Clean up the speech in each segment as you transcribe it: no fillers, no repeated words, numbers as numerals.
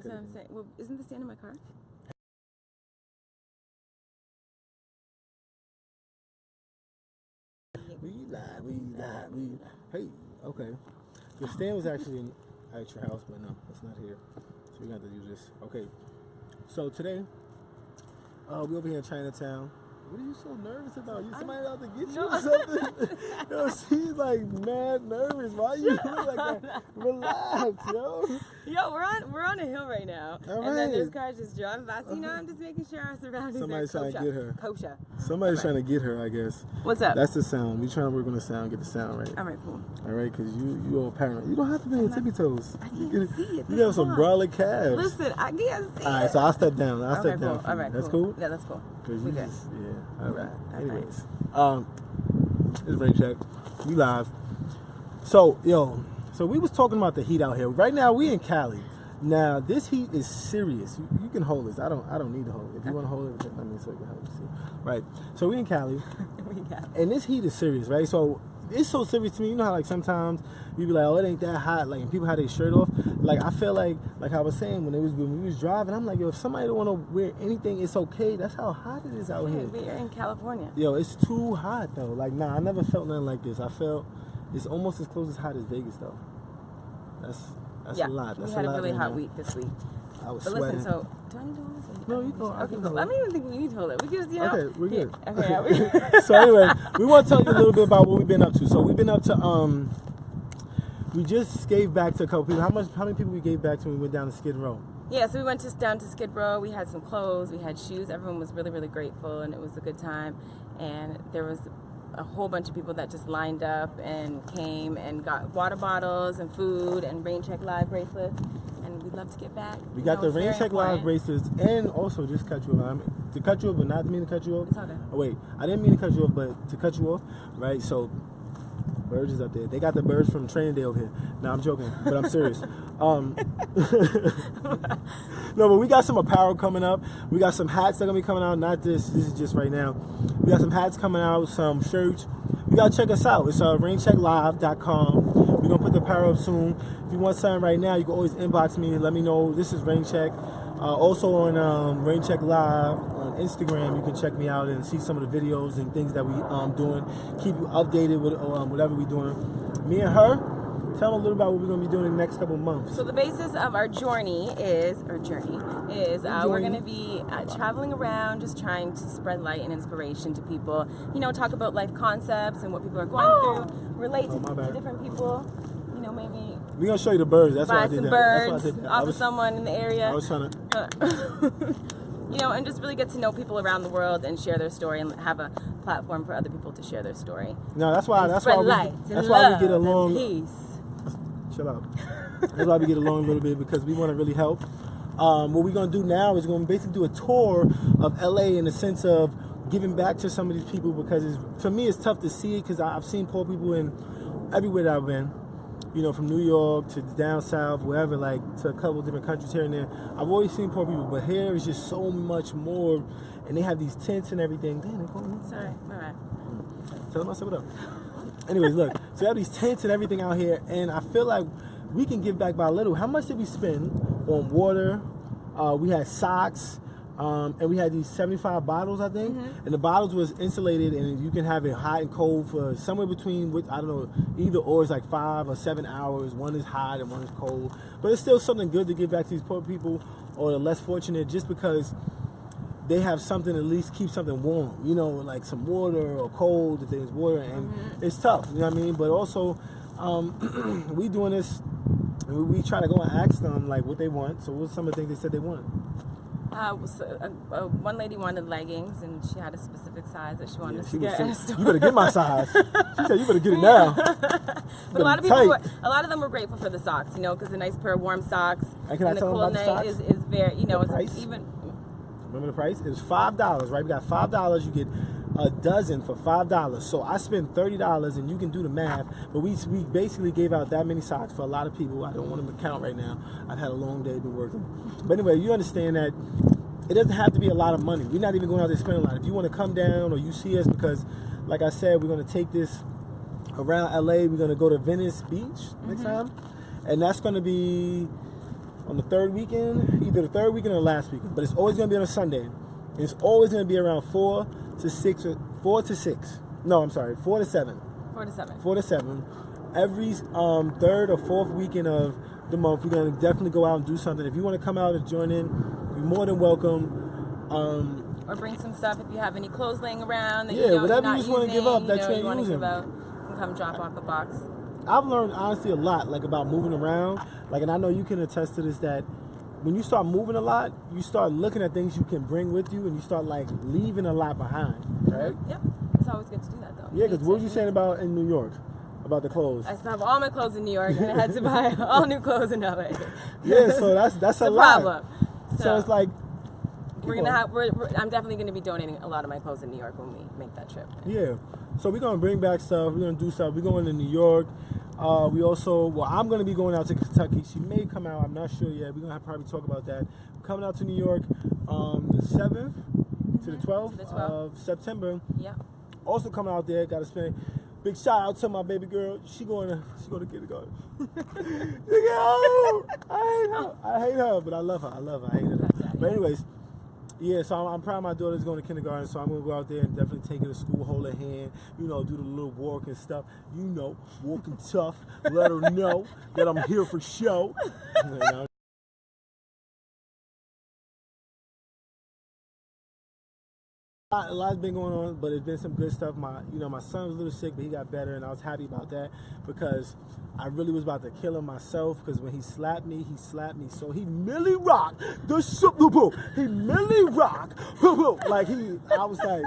That's what I'm saying. Well, isn't the stand in my car? We live. Hey, okay. The stand was actually at your house, but no, it's not here. So we got to do this. Okay. So today, we over here in Chinatown. What are you so nervous about? You somebody out to get you or something? Yo, she's like mad nervous. Why you look like that? Relax, yo. Yo, we're on a hill right now. All and then right. there's cars just driving by. So, I'm just making sure our surroundings Somebody's are trying to get her. kosher. Somebody's trying to get her, I guess. What's up? That's the sound. We trying to work on the sound, get the sound right. All right, cool. All right, because you all parent. You don't have to be on tippy toes. I can't see it. You got some brolic calves. Listen, I can't see All right, it. so I'll step down. I'll step cool. down. All right, that's cool. cool. Yeah, that's cool. We good. Yeah. All right. All Anyways, it's Rain Check. We live. So we was talking about the heat out here. Right now we in Cali. Now this heat is serious. You can hold this. I don't need to hold it. If you want to hold it, let me so you can hold it. See. Right. So we in Cali. And this heat is serious, right? So it's so serious to me. You know how like sometimes you be like, oh, it ain't that hot. Like, and people have their shirt off. Like I feel like I was saying when we was driving, I'm like, yo, if somebody don't want to wear anything, it's okay. That's how hot it is out here. We're in California. Yo, it's too hot though. Like, nah, I never felt nothing like this. I felt it's almost as close as hot as Vegas though. That's a lot. That's we had a really hot man. week this week. I was but sweating. listen, so do I need to hold this? No, you don't. Okay, cool. I don't even think we need to hold it. We just, Okay, we're good. Okay, So anyway, we want to tell you a little bit about what we've been up to. So we've been up to we just gave back to a couple people. How many people we gave back to when we went down to Skid Row? Yeah, so we went down to Skid Row. We had some clothes, we had shoes. Everyone was really, really grateful, and it was a good time. And there was a whole bunch of people that just lined up and came and got water bottles and food and Rainchecklive bracelets. And we'd love to get back. We got the Rainchecklive bracelets, and also just cut you off. To cut you off, but not to mean to cut you off. It's all good. Oh wait, I didn't mean to cut you off, but to cut you off, right? So, birds is up there. They got the birds from Training Day over here. No, I'm joking, but I'm serious. No, but we got some apparel coming up. We got some hats that are gonna be coming out. Not this. This is just right now. We got some hats coming out. Some shirts. You gotta check us out. It's rainchecklive.com. We're gonna put the apparel up soon. If you want something right now, you can always inbox me and let me know. This is Raincheck. Also on Raincheck Live on Instagram, you can check me out and see some of the videos and things that we doing. Keep you updated with whatever we're doing. Me and her, tell them a little about what we're going to be doing in the next couple of months. So the basis of our journey is we're going to be traveling around, just trying to spread light and inspiration to people. Talk about life concepts and what people are going through, relate to different people. Maybe we're going to show you the birds. That's why I did did that. Buy some birds off of someone in the area. I was trying to... and just really get to know people around the world and share their story and have a platform for other people to share their story. No, that's why we get along. Peace. Chill out. That's why we get along a little bit, because we want to really help. What we're going to do now is going to basically do a tour of LA in the sense of giving back to some of these people, because for me it's tough to see it, because I've seen poor people in everywhere that I've been. From New York to down south, wherever, like to a couple different countries here and there. I've always seen poor people, but here is just so much more, and they have these tents and everything. Damn, they calling me. Sorry, all right. Tell them I said what up. Anyways, look, so they have these tents and everything out here, and I feel like we can give back by a little. How much did we spend on water? We had socks. And we had these 75 bottles, I think. Mm-hmm. And the bottles was insulated, and you can have it hot and cold for somewhere between, I don't know, either or. It's like 5 or 7 hours. One is hot and one is cold. But it's still something good to give back to these poor people or the less fortunate, just because they have something, at least keep something warm. Like some water or cold if there's water. And it's tough, you know what I mean? But also, we doing this, and we try to go and ask them like what they want. So what's some of the things they said they wanted? One lady wanted leggings, and she had a specific size that she wanted to get. You better get my size. She said you better get it now. But a lot of them were grateful for the socks, because a nice pair of warm socks and in the cold night is very, it's even. Remember the price? It was $5, right? We got $5. You get a dozen for $5. So I spent $30, and you can do the math. But we basically gave out that many socks for a lot of people. I don't want them to count right now. I've had a long day, been working. But anyway, you understand that it doesn't have to be a lot of money. We're not even going out there spending a lot. If you want to come down or you see us, because like I said, we're going to take this around LA. We're going to go to Venice Beach next time. And that's going to be on the third weekend, either the third weekend or the last weekend. But it's always going to be on a Sunday. And it's always going to be around 4 to 6. No, I'm sorry, 4 to 7. 4 to 7. 4 to 7. Every third or fourth weekend of the month, we're going to definitely go out and do something. If you want to come out and join in, you're more than welcome. Or bring some stuff if you have any clothes laying around that whatever you're you just want to give up that you ain't using. You can come drop off a box. I've learned honestly a lot, like about moving around. Like, and I know you can attest to this, that when you start moving a lot, you start looking at things you can bring with you, and you start like leaving a lot behind, right? Yep. It's always good to do that, though. Yeah, because what were you saying about in New York? About the clothes? I still have all my clothes in New York, and I had to buy all new clothes in LA. Yeah, so that's a lot. Problem. So it's like I'm definitely gonna be donating a lot of my clothes in New York when we make that trip. Yeah. So we're gonna bring back stuff. We're gonna do stuff. We're going to New York. We also, I'm gonna be going out to Kentucky. She may come out. I'm not sure yet. We're gonna probably talk about that. We're coming out to New York the 7th to the 12th of September. Yeah. Also coming out there. Got to spend. Big shout out to my baby girl. She going to kindergarten. I hate her, but I love her. I hate her. But anyways, yeah. So I'm proud my daughter's going to kindergarten. So I'm gonna go out there and definitely take her to school, hold her hand, do the little walk and stuff. Walking tough. Let her know that I'm here for show. A lot's been going on, but it's been some good stuff. My son was a little sick, but he got better, and I was happy about that because I really was about to kill him myself. Because when he slapped me, so he merely rocked the Super Bowl. He merely rocked, like I was like,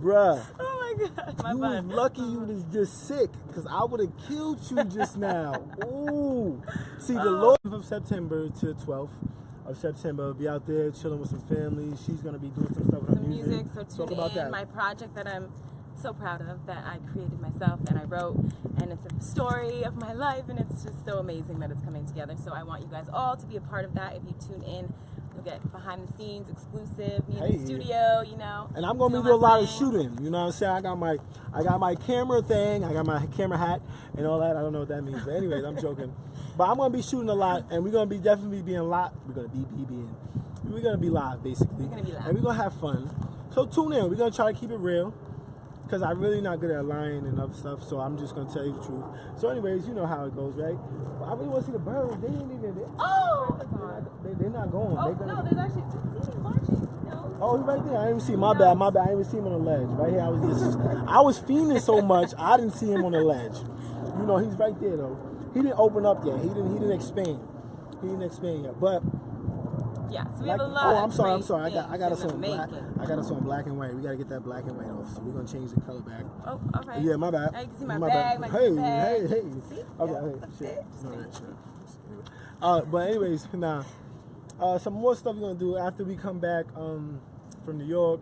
bruh. Oh my God, you was lucky you was just sick, because I would have killed you just now. Ooh, see the Lord of September to the 12th. Of September, be out there chilling with some family. She's gonna be doing some stuff with her music. So tune in. My project that I'm so proud of, that I created myself and I wrote, and it's a story of my life, and it's just so amazing that it's coming together. So I want you guys all to be a part of that. If you tune in, you'll get behind the scenes, exclusive, me in the studio, And I'm gonna be doing a lot of shooting. You know what I'm saying? I got my camera thing. I got my camera hat and all that. I don't know what that means, but anyways, I'm joking. But I'm gonna be shooting a lot, and we're gonna be definitely being live. We're gonna be live, basically. And we're gonna have fun. So tune in. We're gonna try to keep it real, because I'm really not good at lying and other stuff. So I'm just gonna tell you the truth. So anyways, you know how it goes, right? But I really want to see the birds. They ain't even. They're not going. Oh no, there's actually he's watching. No. Oh, he's right there. I didn't even see. My bad. I didn't even see him on the ledge. Right here, I was fiending so much, I didn't see him on the ledge. He's right there though. He didn't open up yet. He didn't expand. He didn't expand yet. But yeah, so we have a lot. I'm sorry. I got us on black. I got us on black and white. We gotta get that black and white off. So we're gonna change the color back. Oh, okay. Yeah, my bad. I can see my bag. Hey. See? Okay. Yeah, shit. But anyways, some more stuff we're gonna do after we come back from New York.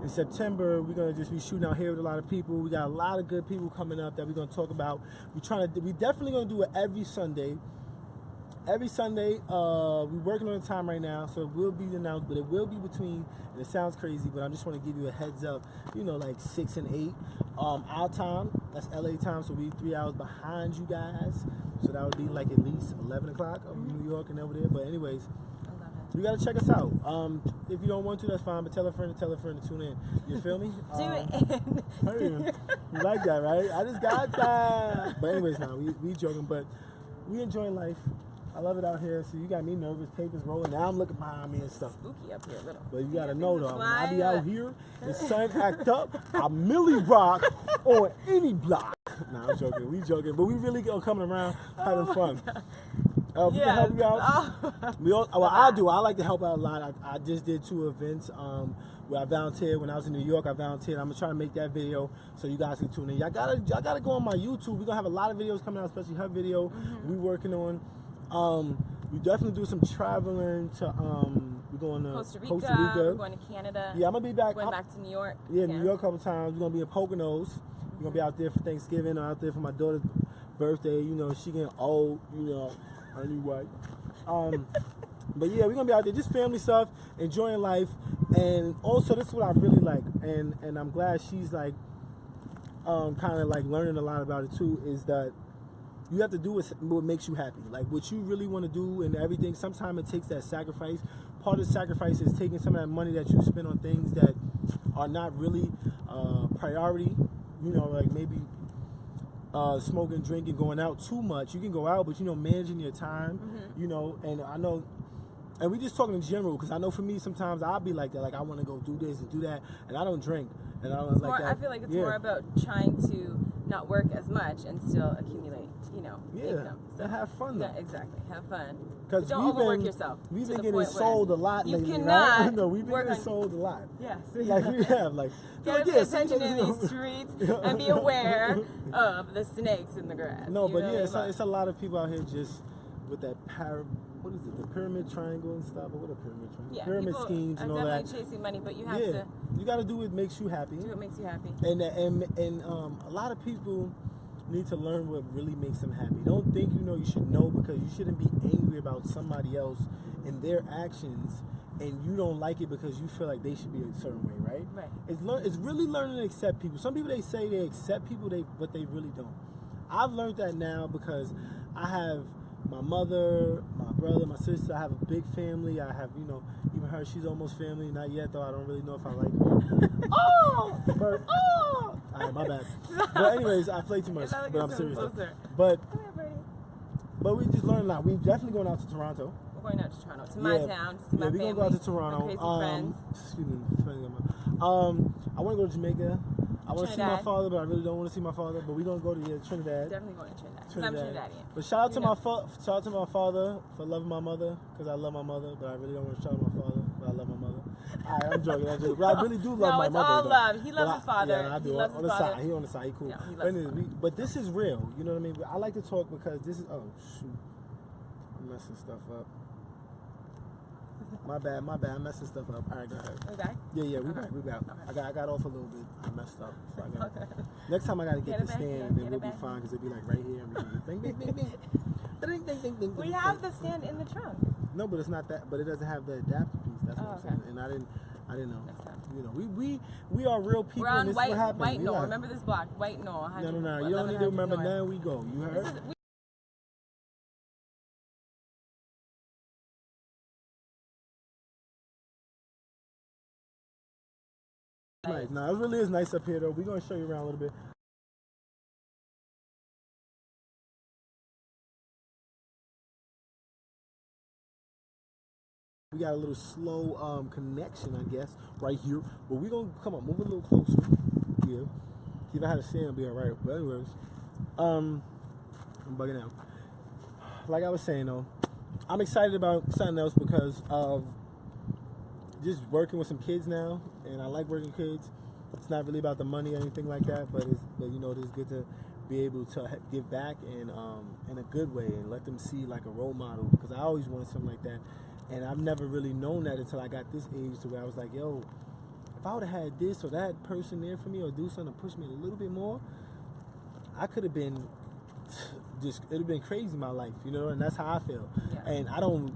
In September, we're gonna just be shooting out here with a lot of people. We got a lot of good people coming up that we're gonna talk about. We definitely gonna do it every Sunday. Every Sunday, we're working on the time right now, so it will be announced, but it will be between, and it sounds crazy, but I just want to give you a heads up, like 6 and 8. Our time, that's LA time, so we're 3 hours behind you guys. So that would be like at least 11 o'clock of New York and over there. But anyways, you gotta check us out. If you don't want to, that's fine, but tell a friend to tune in. You feel me? Do it. Hey, you like that, right? I just got that. But anyways, we joking, but we enjoying life. I love it out here. So you got me nervous, papers rolling. Now I'm looking behind me and stuff. Spooky up here a little. But you gotta know though, when I be out here and sun act up, I milli rock on any block. Nah, I'm joking. We joking, but we really coming around having fun. We can help you out. I like to help out a lot. I just did 2 events where I volunteered. When I was in New York, I volunteered. I'm gonna try to make that video so you guys can tune in. Y'all gotta go on my YouTube. We're gonna have a lot of videos coming out, especially her video. We working on. We definitely do some traveling to. We're going to Costa Rica. We're going to Canada. Yeah, I'm gonna be back. Going back to New York. Yeah, New York a couple times. We're gonna be in Poconos. We're gonna be out there for Thanksgiving. Or out there for my daughter's birthday. She getting old. Anyway. But yeah, we're gonna be out there, just family stuff, enjoying life, and also this is what I really like, and I'm glad she's like, kind of like learning a lot about it too. Is that You have to do what makes you happy, like what you really want to do and everything. Sometimes it takes that sacrifice. Part of the sacrifice is taking some of that money that you spend on things that are not really priority. You know, like maybe smoking, drinking, going out too much. You can go out, but you know, managing your time. You know, and I know. And we just talking in general, because I know for me sometimes I'll be like that, like I want to go do this and do that, and I don't drink, and I don't it's like more, that. I feel like it's more about trying to not work as much and still accumulate, you know, income. So, and have fun though. Yeah, exactly. Have fun. Because don't overwork yourself. We've been getting sold a lot you lately, cannot right? No, we've been getting sold a lot. Yes. Like we have, like gotta pay attention in these streets and be aware of the snakes in the grass. No, but yeah, it's a lot of people out here just with that what is it, the pyramid triangle and stuff, or what a pyramid triangle? Yeah, pyramid schemes and all that. Definitely chasing money, but you have to. You got to do what makes you happy. Do what makes you happy. And a lot of people need to learn what really makes them happy. Don't think you know you should know, because you shouldn't be angry about somebody else and their actions, and you don't like it because you feel like they should be a certain way, right? Right. It's really learning to accept people. Some people, they say they accept people, but they really don't. I've learned that now because I have my mother, my brother, my sister. I have a big family. I have, you know, even her, she's almost family. Not yet, though. I don't really know if I like her. Oh! But, oh! All right, my bad. But anyways, I play too much, but I'm serious. But we just learned a lot. We're definitely going out to Toronto. We're going out to Toronto, to my town, to see my family. We're going to go out to Toronto. My crazy friends. Excuse me. I want to go to Jamaica. I want to see my father, but I really don't want to see my father. But we're going to go to Trinidad. Definitely going to Trinidad. Because I'm Trinidadian. But shout out to my father for loving my mother, because I love my mother, but I really don't want to shout out my father, but I love my mother. All right, I'm joking. But I really do love my mother. No, it's all love. He loves his father. Yeah, I do. On the side. He on the side. He cool. Yeah, he loves his father. But this is real. You know what I mean? I like to talk because this is... Oh, shoot. I'm messing stuff up. My bad. I'm messing stuff up. All right, go ahead. We back? Yeah, we back. Okay. I got off a little bit. I messed up. So next time I got to get the stand, and then we'll be fine, because it'll be like right here. And we can bing, bing, bing, bing. Ding, ding, ding, ding, we have the stand in the trunk. No, but it's not that. But it doesn't have the adapter piece. That's what I'm saying. And I didn't know. Next time. You know, we are real people. We're on and this White, is what happens. White Knoll. Remember this block, White Knoll. No. You don't need to remember. Now we go. You heard? Nice. Now it really is nice up here, though. We're gonna show you around a little bit. We got a little slow connection, I guess, right here. But we're gonna come on, move a little closer. Yeah. See if I had a stand, be all right. But anyways, I'm bugging out. Like I was saying, though, I'm excited about something else because of just working with some kids now, and I like working with kids. It's not really about the money or anything like that, but you know, it is good to be able to give back and in a good way, and let them see like a role model, because I always wanted something like that, and I've never really known that until I got this age, to where I was like, yo, if I would have had this or that person there for me, or do something to push me a little bit more, I could have been just, it'd have been crazy in my life, you know, and that's how I feel. Yeah. And I don't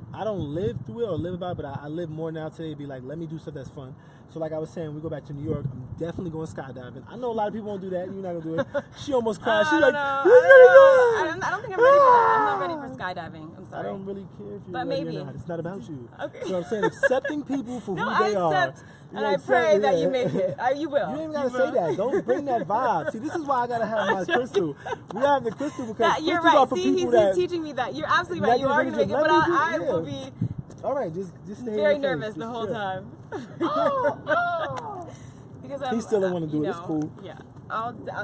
live through it or live about it, but I live more now today to be like, let me do stuff that's fun. So like I was saying, we go back to New York, I'm definitely going skydiving. I know a lot of people won't do that. You're not going to do it. She almost cried. She's like, I don't think I'm ready for that. I'm not ready for skydiving. I'm sorry. I don't really care if you're but ready maybe. or not. It's not about you. Okay. So I'm saying, accepting people for who they are. And I pray that you make it. You will. You ain't even got to say that. Don't bring that vibe. See, this is why I got to have my crystal. We have the crystal because you're crystals are for right. people he's teaching me that. You're absolutely right. You are going to make it, but I will be all right, just stay very nervous the whole time. Because he still don't want to do it. It's cool. Yeah.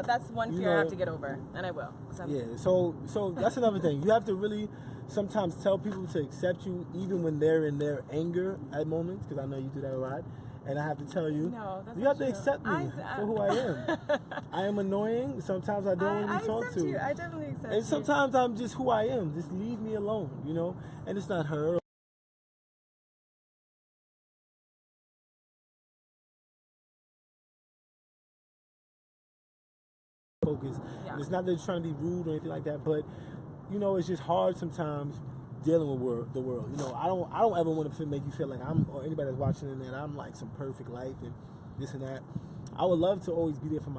That's one fear I have to get over, and I will. Yeah, so that's another thing. You have to really sometimes tell people to accept you even when they're in their anger at moments, because I know you do that a lot. And I have to tell you, you have to accept me for who I am. I am annoying. Sometimes I don't want to be talked to. I definitely accept you. And sometimes I'm just who I am. Just leave me alone, you know? And it's not her. Focus. Yeah. It's not that you're trying to be rude or anything like that, but you know, it's just hard sometimes dealing with the world. You know, I don't ever want to make you feel like I'm, or anybody that's watching it, that I'm like some perfect life and this and that. I would love to always be there for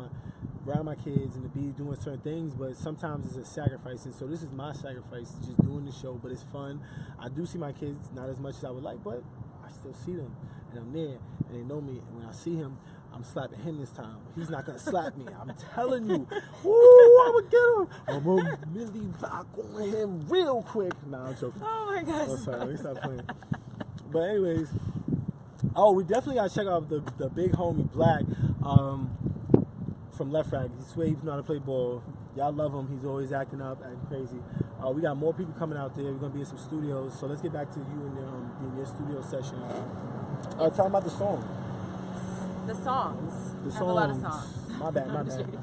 around my kids and to be doing certain things, but sometimes it's a sacrifice. And so this is my sacrifice, just doing the show, but it's fun. I do see my kids, not as much as I would like, but I still see them, and I'm there, and they know me. And when I see him, I'm slapping him this time. He's not gonna slap me. I'm telling you. Ooh, I'm gonna get him. I'm gonna Millie rock on him real quick. Nah, I'm joking. Oh my gosh. Oh, sorry. Let me stop playing. But anyways, we definitely gotta check out the big homie Black from Left Rag. He swear he know how to play ball. Y'all love him. He's always acting up, acting crazy. We got more people coming out there. We're gonna be in some studios. So let's get back to you and your studio session. Tell them about the song. The songs. The songs. I have a lot of songs. My bad. No, I'm just joking.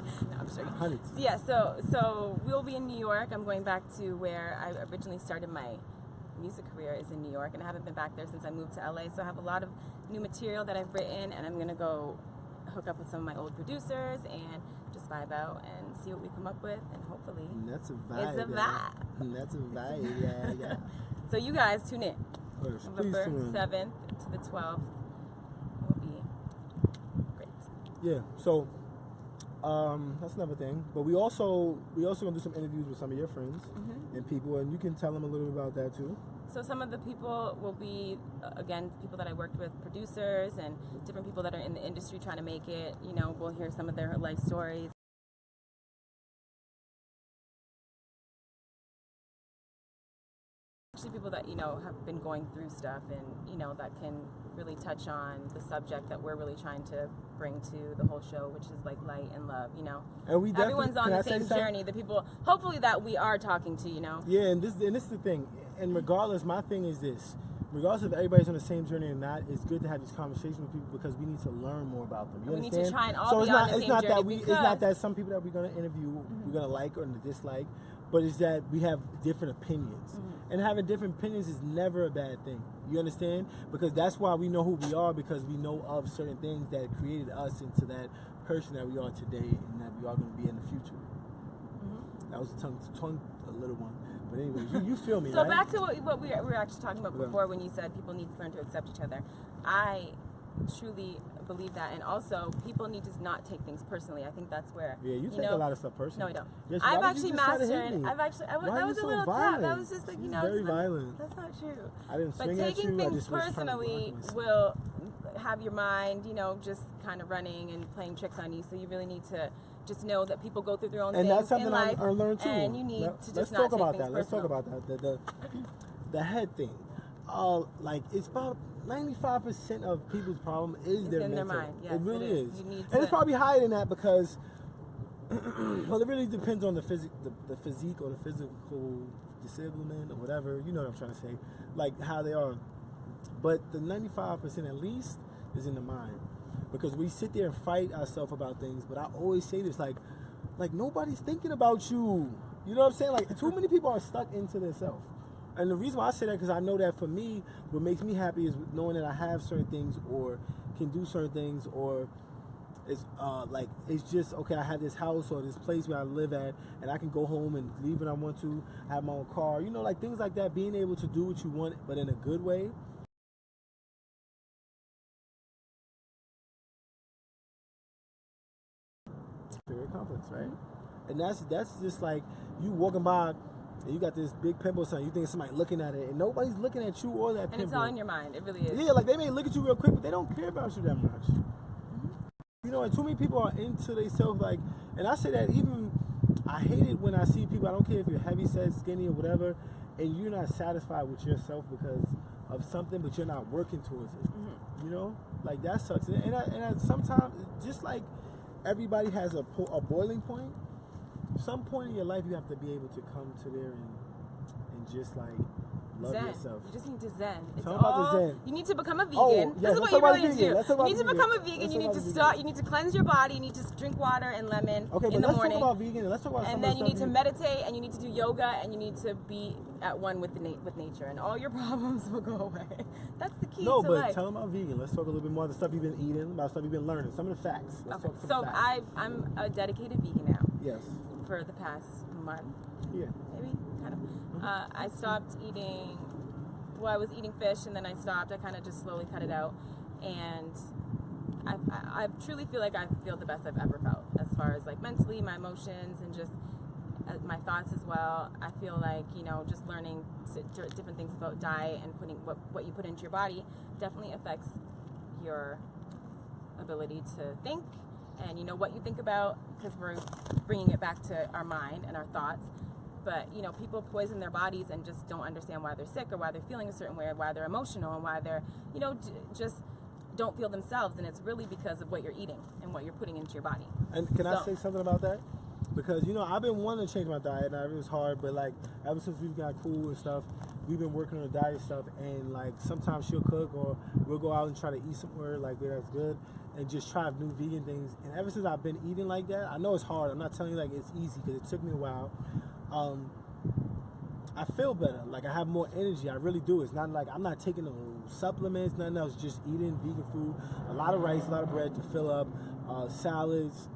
Hundreds. Yeah, so we'll be in New York. I'm going back to where I originally started my music career, is in New York, and I haven't been back there since I moved to LA. So I have a lot of new material that I've written, and I'm gonna go hook up with some of my old producers and just vibe out and see what we come up with, and hopefully that's a vibe. it's a vibe. That's a vibe. Yeah. So you guys tune in. Please November tune in. 7th to the 12th. Yeah, so that's another thing. But we also gonna do some interviews with some of your friends and people, and you can tell them a little bit about that too. So some of the people will be, again, people that I worked with, producers and different people that are in the industry trying to make it. You know, we'll hear some of their life stories. Actually, people that, you know, have been going through stuff and, you know, that can really touch on the subject that we're really trying to bring to the whole show, which is like light and love, you know. And we everyone's on the same journey. The people, hopefully, that we are talking to, you know. Yeah, and this is the thing. And regardless, my thing is this: regardless if everybody's on the same journey or not, it's good to have these conversations with people because we need to learn more about them. You we understand? need to try and all so be on the same journey. It's not that some people that we're gonna interview we're gonna like or dislike, but it's that we have different opinions. And having different opinions is never a bad thing. You understand? Because that's why we know who we are, because we know of certain things that created us into that person that we are today and that we are going to be in the future. That was a tongue a little one. But anyway, you feel me, so right? Back to what we were actually talking about before when you said people need to learn to accept each other. I truly believe that, and also people need to not take things personally. I think that's where you take a lot of stuff personally. No, I don't. Yes, I've actually mastered. That was a little violent? tap. That was just like, you know, very violent. That's not true. I didn't swing but at you. taking things I just was personally will have your mind, you know, just kind of running and playing tricks on you. So you really need to just know that people go through their own things and that's something in life, I learned too. And you need to just not take things personal. Let's talk about that. The head thing. Like it's about 95% of people's problem is their in mental. their mind. Yes, it really is. And it's probably higher than that because well, it really depends on the physique or the physical disablement or whatever. You know what I'm trying to say, like how they are. But the 95% at least is in the mind, because we sit there and fight ourselves about things. But I always say this, like nobody's thinking about you. You know what I'm saying? Like too many people are stuck into themselves. And the reason why I say that, because I know that for me, what makes me happy is knowing that I have certain things or can do certain things, or it's like it's just okay. I have this house or this place where I live at, and I can go home and leave when I want to. I have my own car, you know, like things like that. Being able to do what you want, but in a good way. Very complex, right? And that's just like you walking by. And you got this big pimple sign. You think somebody looking at it, and nobody's looking at you or that pimple. And it's all in your mind. It really is. Yeah, like they may look at you real quick, but they don't care about you that much. You know, and too many people are into themselves. Like, and I say that even I hate it when I see people. I don't care if you're heavy set, skinny, or whatever, and you're not satisfied with yourself because of something, but you're not working towards it. You know, like that sucks. And I sometimes just like everybody has a boiling point. Some point in your life you have to be able to come to there and just like love yourself. You just need to zen. It's Talk about the zen. You need to become a vegan. Oh, this is what you really need to do. You need to become a vegan. Let's you need to start. You need to cleanse your body. You need to drink water and lemon in the morning. Let's talk about vegan. Let's talk about and then you need to meditate, and you need to do yoga, and you need to be at one with with nature, and all your problems will go away. That's the key to life. No, but tell them about vegan. Let's talk a little bit more about the stuff you've been eating, about stuff you've been learning, some of the facts. Let's talk some facts. I'm a dedicated vegan now. Yes. For the past month. Yeah. Maybe, kind of. I stopped eating, I was eating fish, and then I stopped. I kind of just slowly cut it out. And I truly feel like I feel the best I've ever felt as far as like mentally, my emotions, and just my thoughts as well. I feel like, you know, just learning different things about diet and putting what you put into your body definitely affects your ability to think and, you know, what you think about, because we're bringing it back to our mind and our thoughts. But, you know, people poison their bodies and just don't understand why they're sick or why they're feeling a certain way or why they're emotional and why they're, you know, just don't feel themselves. And it's really because of what you're eating and what you're putting into your body. And can I say something about that? Because, you know, I've been wanting to change my diet, and it was hard, but, like, ever since we've got cool and stuff, we've been working on the diet stuff, and, like, sometimes she'll cook or we'll go out and try to eat somewhere, like, where that's good, and just try new vegan things. And ever since I've been eating like that, I know it's hard. I'm not telling you, like, it's easy, because it took me a while. I feel better. Like, I have more energy. I really do. It's not like I'm not taking no supplements, nothing else, just eating vegan food, a lot of rice, a lot of bread to fill up, salads,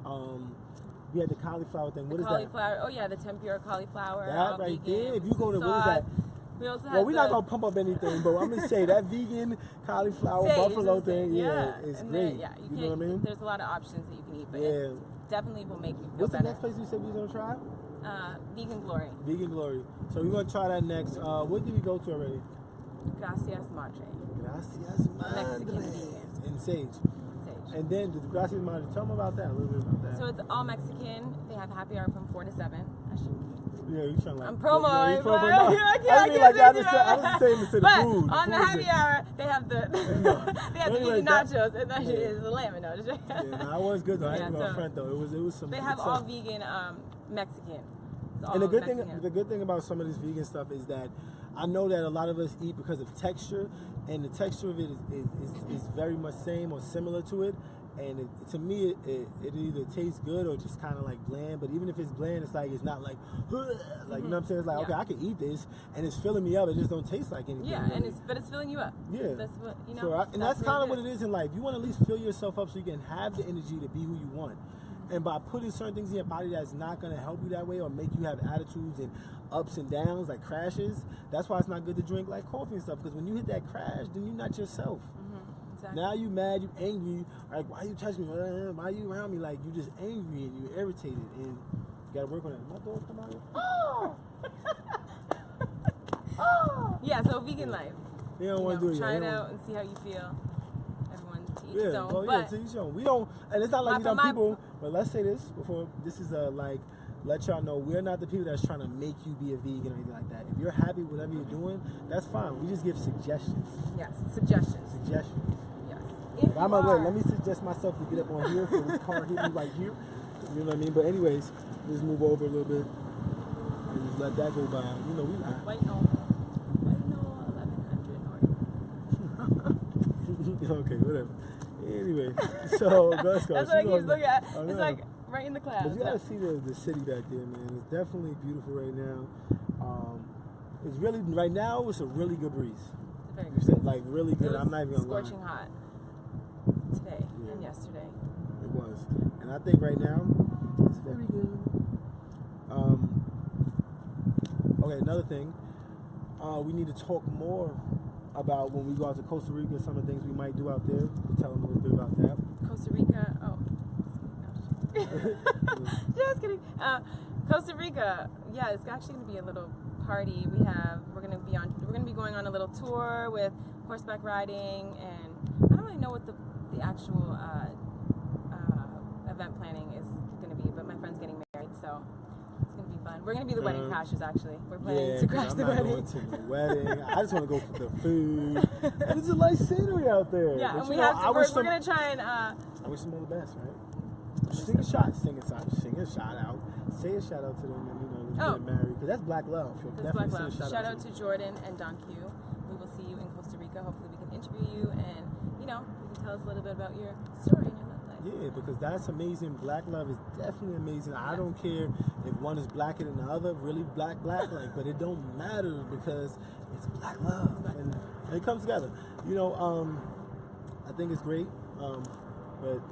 we had the cauliflower thing. What is that? Cauliflower. Oh yeah, the tempura cauliflower. That right there. If you go to, sauce. what is that? We also Well, we're not gonna pump up anything, but I'm gonna say that vegan cauliflower buffalo thing, it's and great. Then, you know what I mean? There's a lot of options that you can eat, but it definitely will make you feel What's better. the next place you said we was gonna try? Vegan Glory. Vegan Glory. So we're gonna try that next. What did we go to already? Gracias Madre. Gracias Madre. Mexican vegan. In Sage. And then the Gracias Madre. Tell them about that. A little bit about that. So it's all Mexican. They have happy hour from 4 to 7. Yeah, you trying to like. I'm promoing. But I was saying to the but food. On the happy hour, they have the they have the vegan nachos, and that shit is the lamb nose. Yeah, no, it was good though. I ain't my friend though. It was some. They have all vegan Mexican. And the good thing about some of this vegan stuff is that I know that a lot of us eat because of texture, and the texture of it is very much same or similar to it. And to me, it either tastes good or just kind of like bland. But even if it's bland, it's like it's not like you know what I'm saying? It's like, okay, I can eat this, and it's filling me up. It just don't taste like anything. Yeah, really. And it's filling you up. Yeah, that's what you know. So and that's kind of what it is in life. You want to at least fill yourself up so you can have the energy to be who you want. And by putting certain things in your body that's not going to help you that way or make you have attitudes and ups and downs, like crashes, that's why it's not good to drink like coffee and stuff. Because when you hit that crash, then you're not yourself. Exactly. Now you mad, you angry, like, why you touch me? Why you around me? Like, you just angry and you irritated, and you got to work on that. My dog come out here. Oh! Oh! Yeah, so vegan life. They don't want to do it. Try it out and see how you feel. Yeah, to each own. We don't, and it's not like we don't people. But let's say this before. This is like, let y'all know we're not the people that's trying to make you be a vegan or anything like that. If you're happy with whatever you're doing, that's fine. We just give suggestions. Yes, suggestions. Suggestions. Yes. I'm like, wait, let me suggest myself to get up on here for this car hit me right here. You know what I mean? But anyways, just move over a little bit and just let that go by. You know, we not. Wait, no, 1100 Okay, whatever. Anyway, so let's go. That's what I keep looking at. It's like right in the clouds. But you gotta see the city back there, man. It's definitely beautiful right now. It's really right now. It's a really good breeze. It's a very good breeze. Like really good. I'm not even gonna lie. Scorching hot today and yesterday. It was, and I think right now it's very good. Okay, another thing. We need to talk more about when we go out to Costa Rica, some of the things we might do out there. Tell them a little bit about that. Costa Rica, just kidding. Costa Rica, yeah, it's actually going to be a little party. We're going to be going on a little tour with horseback riding, and I don't really know what the actual event planning is going to be, but my friend's getting married, so it's going to be fun. We're going to be the wedding crashers, actually. We're planning to crash the wedding. Going to the wedding. I just want to go for the food. And it's a nice scenery out there. Yeah, but and we're going to try and... I wish them all the best, right? Sing a shout out. Say a shout out to them and, getting married. Because that's black love. That's black love. Shout out to Jordan and Don Q. We will see you in Costa Rica. Hopefully we can interview you and, you can tell us a little bit about your story and your love life. Yeah, because that's amazing. Black love is definitely amazing. Yeah. I don't care if one is blacker than the other, really black, like, but it don't matter because it's black love. And it comes together. I think it's great.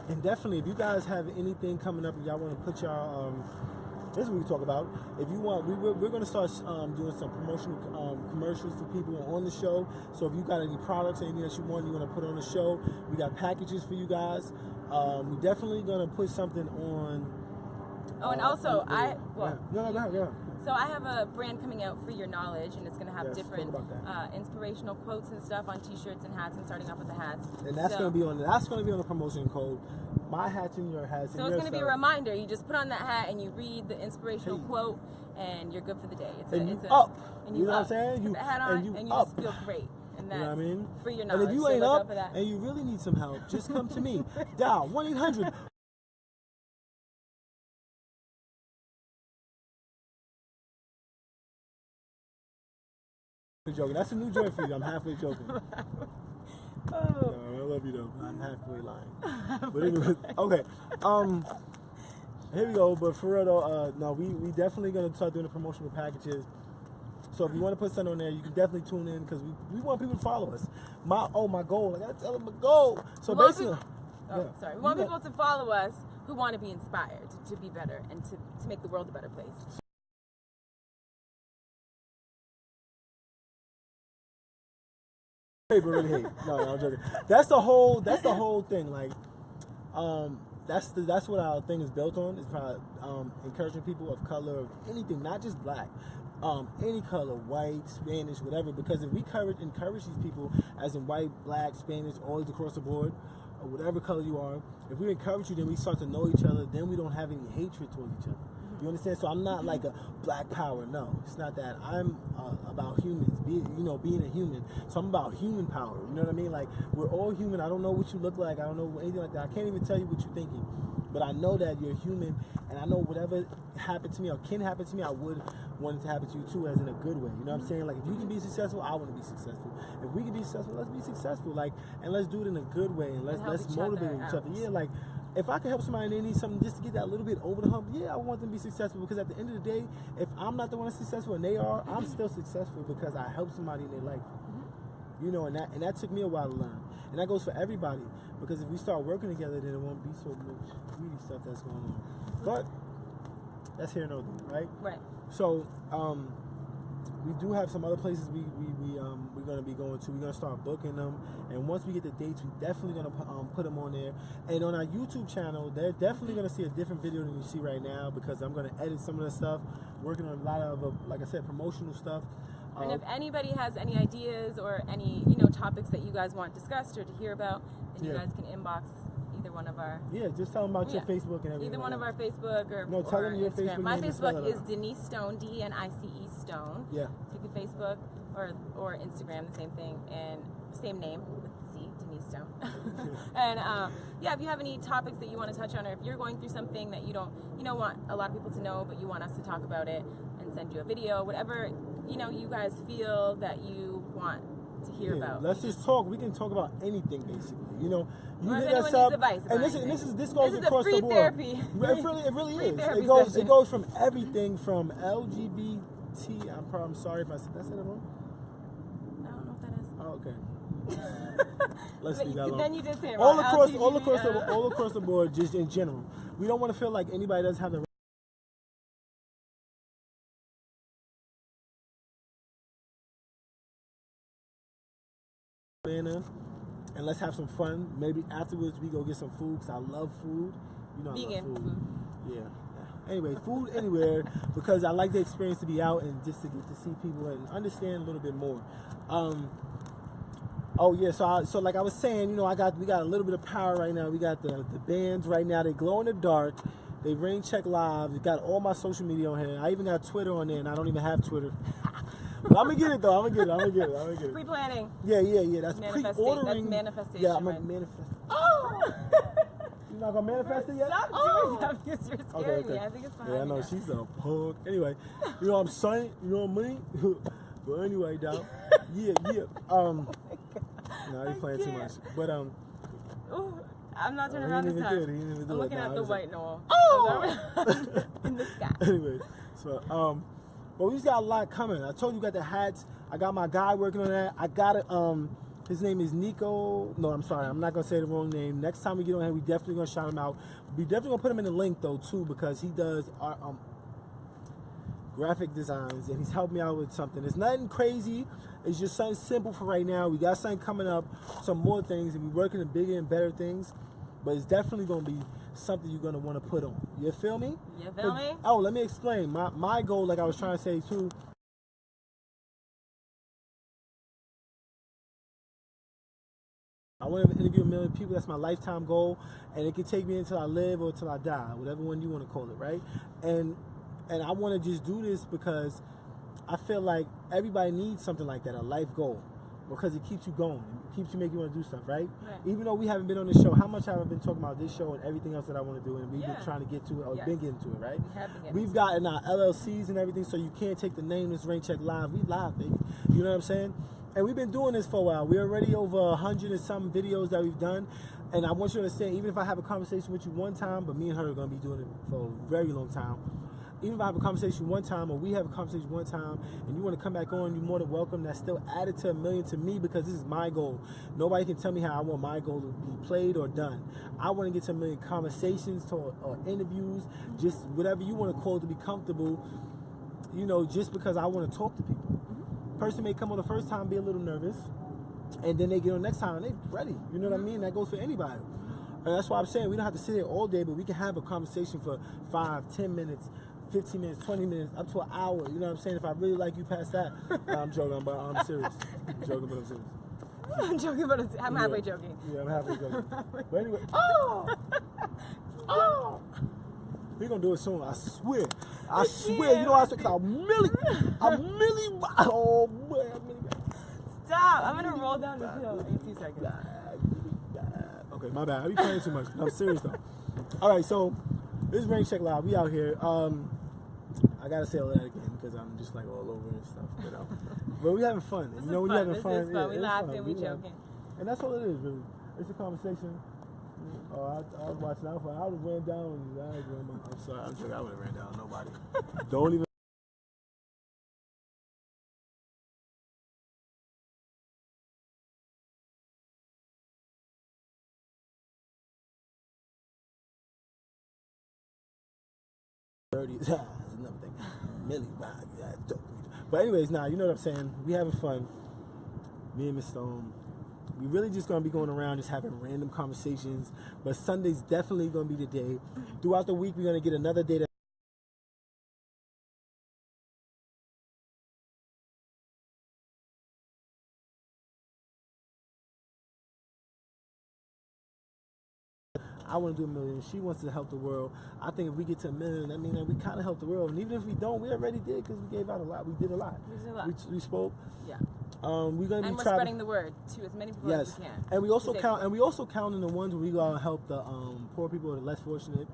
And definitely, if you guys have anything coming up and y'all want to put y'all, this is what we talk about. If you want, we're going to start doing some promotional commercials for people on the show. So if you got any products, anything that you want to put on the show, we got packages for you guys. We're definitely going to put something on Oh, and also go ahead. So I have a brand coming out for your knowledge, and it's going to have different inspirational quotes and stuff on T-shirts and hats. I'm starting off with the hats, and that's going to be on the promotion code. My hats and your hats. So it's going to be a reminder. You just put on that hat and you read the inspirational quote, and you're good for the day. And you know what I'm saying? You put the hat on, and you just feel great. And that's, you know what I mean? For your knowledge. And if you ain't up and you really need some help, just come to me. Dial 1-800. Joking. That's a new joint for you. I'm halfway joking. No, I love you though. I'm halfway lying. But anyway, okay. Here we go. But for real though, no, we definitely gonna start doing the promotional packages. So if you want to put something on there, you can definitely tune in because we want people to follow us. My goal. I gotta tell them my goal. So basically, we want people to follow us who want to be inspired to be better and to make the world a better place. Really hate. No, I'm joking. That's the whole thing. Like, that's what our thing is built on. Is probably encouraging people of color, of anything, not just black, any color, white, Spanish, whatever. Because if we encourage these people, as in white, black, Spanish, all across the board, or whatever color you are, if we encourage you, then we start to know each other. Then we don't have any hatred towards each other. You understand? So I'm not like a black power. No, it's not that. I'm about humans, being a human. So I'm about human power. You know what I mean? Like, we're all human. I don't know what you look like. I don't know anything like that. I can't even tell you what you're thinking. But I know that you're human, and I know whatever happened to me or can happen to me, I would want it to happen to you too, as in a good way. You know what I'm saying? Like, if you can be successful, I want to be successful. If we can be successful, let's be successful. Like, and let's do it in a good way, and let's motivate each other. Yeah, like, if I can help somebody and they need something just to get that little bit over the hump, yeah, I want them to be successful, because at the end of the day, if I'm not the one that's successful and they are, I'm still successful because I helped somebody in their life. You know, and that took me a while to learn. And that goes for everybody, because if we start working together, then it won't be so much greedy stuff that's going on. But that's here and there, right? Right. So, we do have some other places we're going to be going to. We're going to start booking them, and once we get the dates, we're definitely going to put them on there. And on our YouTube channel, they're definitely going to see a different video than you see right now, because I'm going to edit some of the stuff, working on a lot of, like I said, promotional stuff. And if anybody has any ideas or any topics that you guys want discussed or to hear about, then you guys can inbox either one of our... Yeah, just tell them about your Facebook and everything. Either one of our Facebook or tell them your Instagram. Facebook. My Facebook is Denice Stone, Denice Stone. Yeah. So you can Facebook or Instagram, the same thing, and same name with the C, Denice Stone. And if you have any topics that you want to touch on, or if you're going through something that you don't want a lot of people to know, but you want us to talk about it and send you a video, whatever you guys feel that you want to hear about. Let's just talk. We can talk about anything, basically. You hit us up, and this goes across the board. Therapy. It really is. It goes from everything from LGBT. I'm sorry if I said that wrong. I don't know what that is. Oh, okay. Let's leave that alone. Then you did say it wrong. All across the board, just in general. We don't want to feel like anybody doesn't have the and let's have some fun. Maybe afterwards we go get some food, because I love food. Vegan food. Yeah. Anyway, food anywhere, because I like the experience to be out and just to get to see people and understand a little bit more. So like I was saying, we got a little bit of power right now. We got the bands right now. They glow in the dark. They Rainchecklive. They got all my social media on here. I even got Twitter on there, and I don't even have Twitter. But I'm gonna get it though. I'm gonna get it. Pre-planning. Yeah. That's pre-ordering. That's manifestation. Yeah, I'm gonna manifest. Oh! You're not gonna manifest it yet? Stop doing that, because you're scaring me. I think it's behind I know, she's a punk. Anyway, you know what I'm saying? You know what I mean? But anyway, dog. Yeah. Oh no, he's playing too much. But Ooh, I'm not turning around this time. I'm looking at the white Noel. Oh! In the sky. Anyway, so but we just got a lot coming. I told you, got the hats. I got my guy working on that. I got it. His name is Nico. No, I'm sorry. I'm not going to say the wrong name. Next time we get on here, we definitely going to shout him out. We definitely going to put him in the link, though, too, because he does our graphic designs, and he's helped me out with something. It's nothing crazy. It's just something simple for right now. We got something coming up, some more things, and we're working on bigger and better things. but it's definitely gonna be something you're gonna want to put on. You feel me? You feel me? Oh, let me explain. My goal, like I was trying to say too. I want to interview 1 million people. That's my lifetime goal, and it can take me until I live or until I die, whatever one you want to call it, right? And I want to just do this because I feel like everybody needs something like that, a life goal, because it keeps you going, it keeps you making you want to do stuff, right? Even though we haven't been on the show, how much have I been talking about this show and everything else that I want to do, and we've been trying to get to it, or been getting to it, right? We've gotten our LLCs and everything, so you can't take the name that's Rainchecklive. We live, baby. You know what I'm saying? And we've been doing this for a while. We're already over 100 and some videos that we've done. And I want you to understand, even if I have a conversation with you one time, but me and her are going to be doing it for a very long time. Even if I have a conversation one time, or we have a conversation one time, and you want to come back on, you're more than welcome. That's still added to 1 million to me, because this is my goal. Nobody can tell me how I want my goal to be played or done. I want to get to 1 million conversations or interviews, just whatever you want to call it, to be comfortable, you know, just because I want to talk to people. Person may come on the first time, be a little nervous, and then they get on next time and they ready. You know what I mean? That goes for anybody. And that's why I'm saying we don't have to sit here all day, but we can have a conversation for 5, 10 minutes, 15 minutes, 20 minutes, up to an hour. You know what I'm saying? If I really like you past that, I'm joking, but I'm serious. I'm joking, but I'm serious. I'm joking, but I'm halfway joking. Yeah, I'm halfway joking. But anyway, oh! We're gonna do it soon, I swear. I swear, you know what I said? Because I'm really, oh boy, Stop, I'm gonna roll down the hill in 2 seconds. Okay, my bad, I be playing too much. I'm serious though. Alright, so, this is Rainchecklive, we out here. I gotta say all that again, because I'm just like all over and stuff, you know. But we having fun. This you know, is when fun. you're having fun. This is fun. We laughing, we joking. And that's all it is, really. It's a conversation. Oh, I was watching out for it. I would have ran down. I'm sorry, I'm joking. I would have ran down nobody. Don't even. Dirty. That's another thing. Millie, but anyways, nah, you know what I'm saying. We having fun. Me and Miss Stone. We really just gonna be going around just having random conversations, but Sunday's definitely gonna be the day. Throughout the week, we're gonna get another day. I want to do 1 million. She wants to help the world. I think if we get to 1 million, that means that we kind of helped the world. And even if we don't, we already did, because we gave out a lot. We did a lot. We spoke. Yeah. We're gonna and be we're spreading the word to as many people as we can. And we also count. And we also count in the ones where we go out and help the poor people or the less fortunate.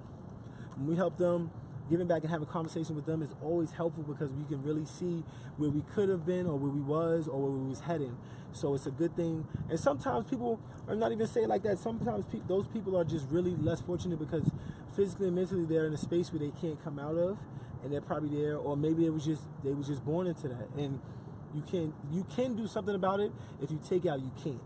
When we help them, giving back and having a conversation with them is always helpful, because we can really see where we could have been, or where we was, or where we was heading. So it's a good thing. And sometimes people are not even saying like that. Sometimes those people are just really less fortunate, because physically and mentally they're in a space where they can't come out of, and they're probably there, or maybe they was just born into that. And you can do something about it. If you take out, you can't.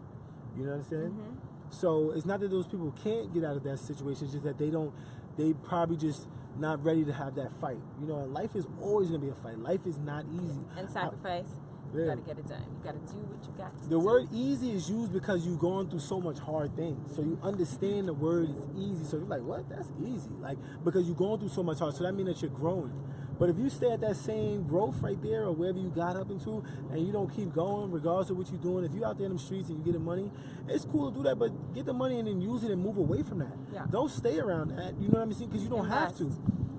You know what I'm saying? So it's not that those people can't get out of that situation. It's just that they probably just not ready to have that fight. You know, and life is always gonna be a fight. Life is not easy. And sacrifice. You gotta get it done. You gotta do what you got to do. The word easy is used because you're going through so much hard things. So you understand the word is easy. So you're like, what? That's easy. Like, because you're going through so much hard. So that means that you're growing. But if you stay at that same growth right there, or wherever you got up into, and you don't keep going, regardless of what you're doing, if you're out there in the streets and you get the money, it's cool to do that, but get the money and then use it and move away from that. Yeah. Don't stay around that. You know what I'm saying? Because you don't have to.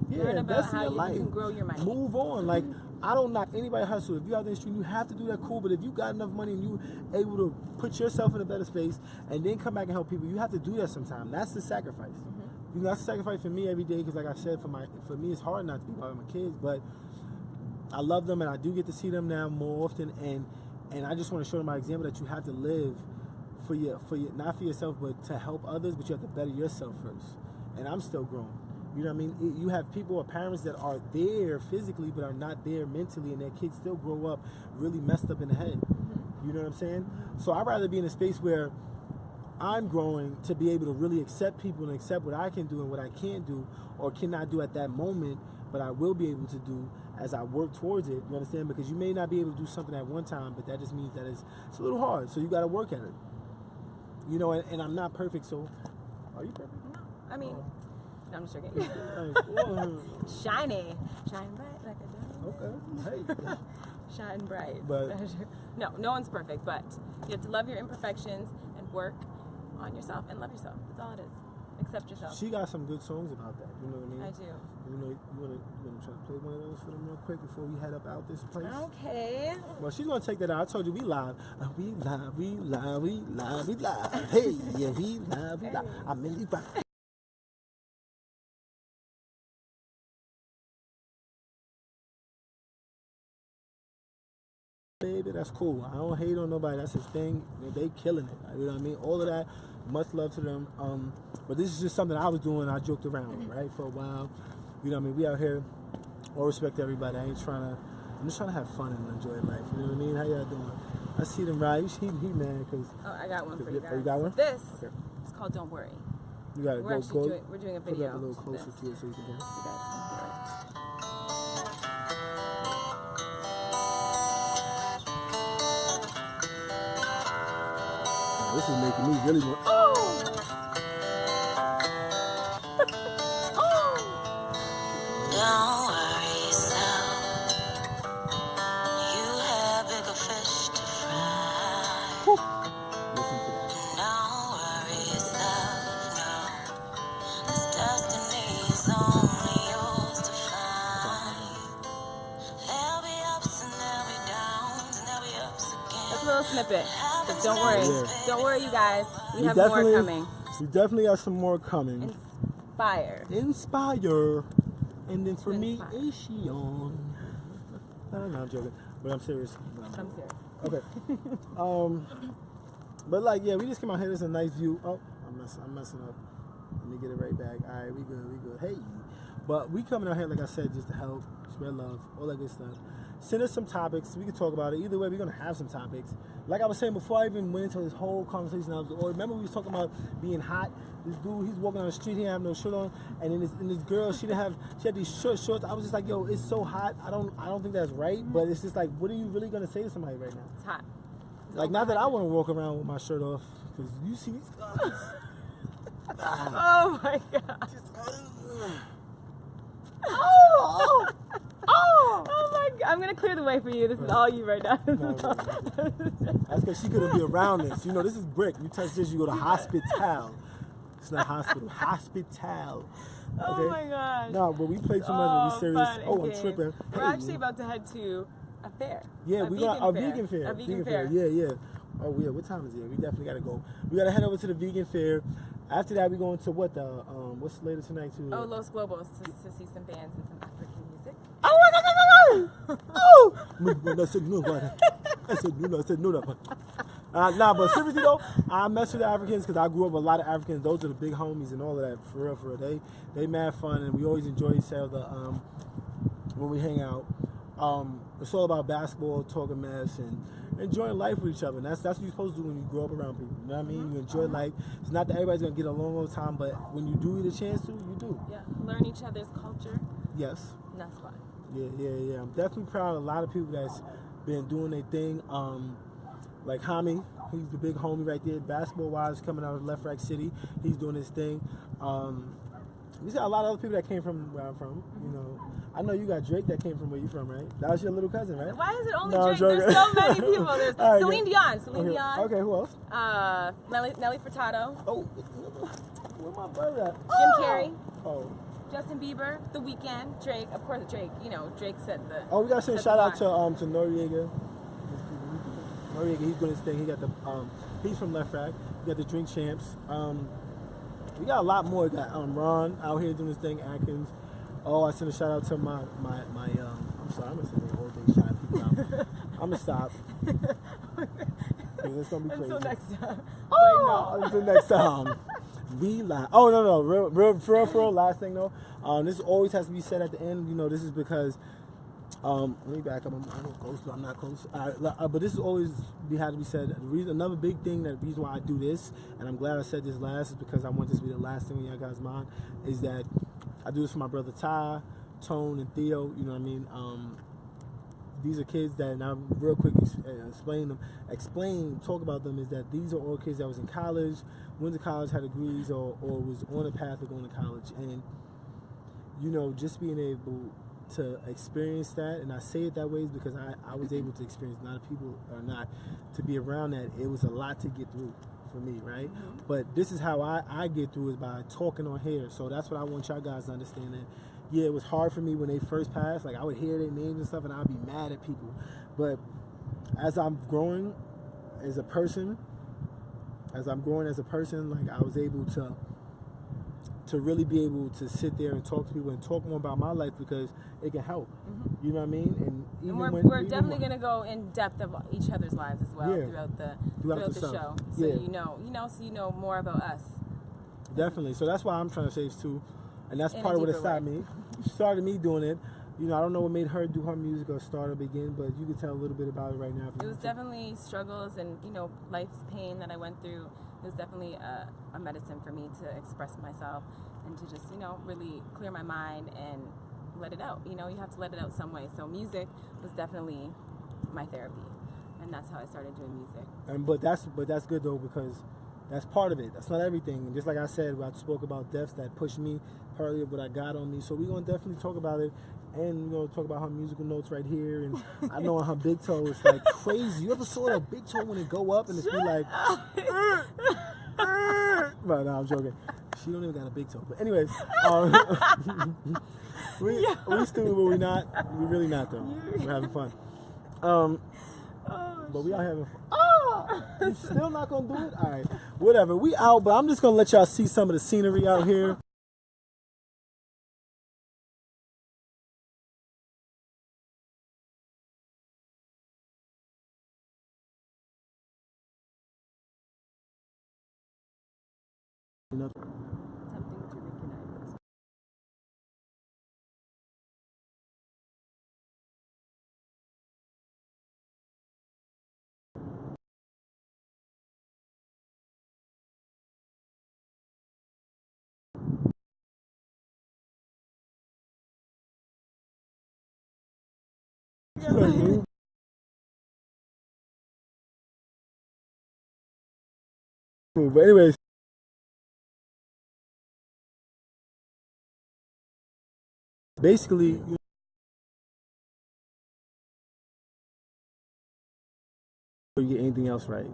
Yeah, invest in your life. You can grow your money. Move on. Like, I don't knock anybody hustle. If you're out there in the street, you have to do that, cool. But if you got enough money and you able to put yourself in a better space and then come back and help people, you have to do that sometime. That's the sacrifice. You know, that's the sacrifice for me every day, because like I said, for me it's hard not to be by my kids, but I love them and I do get to see them now more often, and I just want to show them my example that you have to live for your not for yourself, but to help others, but you have to better yourself first. And I'm still growing. You know what I mean? You have people or parents that are there physically but are not there mentally, and their kids still grow up really messed up in the head. You know what I'm saying? So I'd rather be in a space where I'm growing to be able to really accept people and accept what I can do and what I can't do or cannot do at that moment, but I will be able to do as I work towards it. You understand? Because you may not be able to do something at one time, but that just means that it's a little hard. So you got to work at it. You know, and I'm not perfect, so Are you perfect? No, I mean, no, I'm just joking. Nice. Shiny, shine bright like a diamond. Okay. Hey. Shine bright. But no one's perfect, but you have to love your imperfections and work on yourself and love yourself. That's all it is. Accept yourself. she got some good songs about that. You know what I mean? I do. You wanna try to play one of those for them real quick before we head up out this place? Okay. Well, she's gonna take that out. I told you we live. We live, we live, we live, we live. Hey, yeah, we live, we live. I'm Millie Brown. Baby, that's cool. I don't hate on nobody. That's his thing. They killing it. You know what I mean? All of that. Much love to them. But this is just something I was doing. I joked around with, right, for a while. You know what I mean? We out here. All respect to everybody. I'm just trying to have fun and enjoy life. You know what I mean? How y'all doing? I see them right. He mad because. Oh, I got one for you guys. Oh, you got one? This Okay. is called Don't Worry. You got it. We're Go. doing a Put it video. up a little closer to it so you can hear. You guys can hear it. This is making me really want. Oh! Don't worry, son. You have bigger fish to fry. Listen to that. Don't worry, son. No, this destiny is only yours to find. There'll be ups and there'll be downs and there'll be ups again. That's a little snippet. But don't worry. Yeah. Don't worry, you guys. We have more coming. We definitely got some more coming. Inspire. And then for me, is she on? No, I'm joking. But I'm serious. I'm serious. Okay. But like, yeah, we just came out here. There's a nice view. Oh, I'm messing up. Let me get it right back. All right, we good. Hey. But we coming out here, like I said, just to help, spread love, all that good stuff. Send us some topics. We can talk about it. Either way, we're going to have some topics. Like I was saying before I even went into this whole conversation, remember we was talking about being hot? This dude, he's walking on the street, he didn't have no shirt on. And then this girl, she had these short shorts. I was just like, yo, it's so hot. I don't think that's right. But it's just like, what are you really going to say to somebody right now? It's hot. Like, not that I want to walk around with my shirt off. Because you see these guys. Oh, my God. Oh my God. I'm going to clear the way for you. This is all you right now. That's because she couldn't be around this. You know, this is brick. You touch this, you go to hospital. It's not hospital. Hospital. Okay? Oh my gosh. No, but we play too much. We serious. Oh, I'm tripping. We're actually about to head to a fair. Yeah, we got a vegan fair. A vegan fair. Yeah. Oh yeah. What time is it? We definitely gotta go. We gotta head over to the vegan fair. After that, we going to what's later tonight too? Oh, Los Globos to see some bands and some African music. Oh my God! Oh! I said no. Nah, but seriously though, I mess with the Africans because I grew up with a lot of Africans. Those are the big homies and all of that. For real. They mad fun and we always enjoy each other when we hang out. It's all about basketball, talking mess, and enjoying life with each other. And that's what you're supposed to do when you grow up around people. You know what I mean? You enjoy life. It's not that everybody's gonna get along all the time, but when you do get a chance to, you do. Yeah, learn each other's culture. Yes. And that's fun. Yeah. I'm definitely proud of a lot of people that's been doing their thing. Like Hami, he's the big homie right there, basketball-wise, coming out of Left Rack City. He's doing his thing. We got a lot of other people that came from where I'm from, you know. I know you got Drake that came from where you from, right? That was your little cousin, right? Why is it only Drake? There's so many people. There's right, Celine Dion. Dion. Okay, who else? Nelly Furtado. Oh, where my brother at? Jim Carrey. Oh. Justin Bieber. The Weeknd. Drake. Of course, Drake. You know, Drake said the. Oh, we gotta say shout out to Noriega. Noriega, he's doing his thing. He got the he's from Left Rack. We got the Drink Champs. We got a lot more. We got Ron out here doing his thing. Atkins. Oh, I sent a shout out to my I'm sorry, I'm gonna send a whole day shout people out. I'm gonna stop. It's gonna be crazy. Until next time. Oh, until next time. We lie. Oh no, real for real. Last thing though, this always has to be said at the end. You know, this is because let me back up. I'm not close. But this is always had to be said. Another big thing, the reason why I do this, and I'm glad I said this last, is because I want this to be the last thing in your guys' mind, is that I do this for my brother Ty, Tone, and Theo. You know what I mean? these are kids that, and I real quick talk about them, is that these are all kids that was in college, went to college, had degrees, or was on a path of going to college. And, you know, just being able to experience that, and I say it that way is because I was able to experience, a lot of people are not, to be around that. It was a lot to get through for me, right? Mm-hmm. But this is how I get through, is by talking on here. So that's what I want y'all guys to understand, that yeah, it was hard for me when they first passed. Like, I would hear their names and stuff and I'd be mad at people. But as I'm growing as a person, like, I was able to really be able to sit there and talk to people and talk more about my life, because it can help. Mm-hmm. You know what I mean? And even we're definitely going to go in depth of each other's lives as well, yeah, throughout the show. So yeah, you know more about us. Definitely. So that's why I'm trying to say this too. And that's part of what it started me doing it. You know, I don't know what made her do her music or start or begin, but you can tell a little bit about it right now. It was definitely struggles and, you know, life's pain that I went through. It was definitely a medicine for me to express myself and to just, you know, really clear my mind and let it out. You know, you have to let it out some way. So music was definitely my therapy, and that's how I started doing music. But that's good though, because that's part of it. That's not everything. And just like I said, I spoke about deaths that pushed me, partly of what I got on me. So we're going to definitely talk about it, and talk about her musical notes right here. And I know on her big toe, it's like crazy. You ever saw that big toe when it go up and it's be like, but no, I'm joking. She don't even got a big toe. But anyways, we stupid, but we not. We really not though. We're having fun. But we are having fun. You still not gonna do it? All right, whatever. We out, but I'm just gonna let y'all see some of the scenery out here. But anyways, basically, you get anything else right.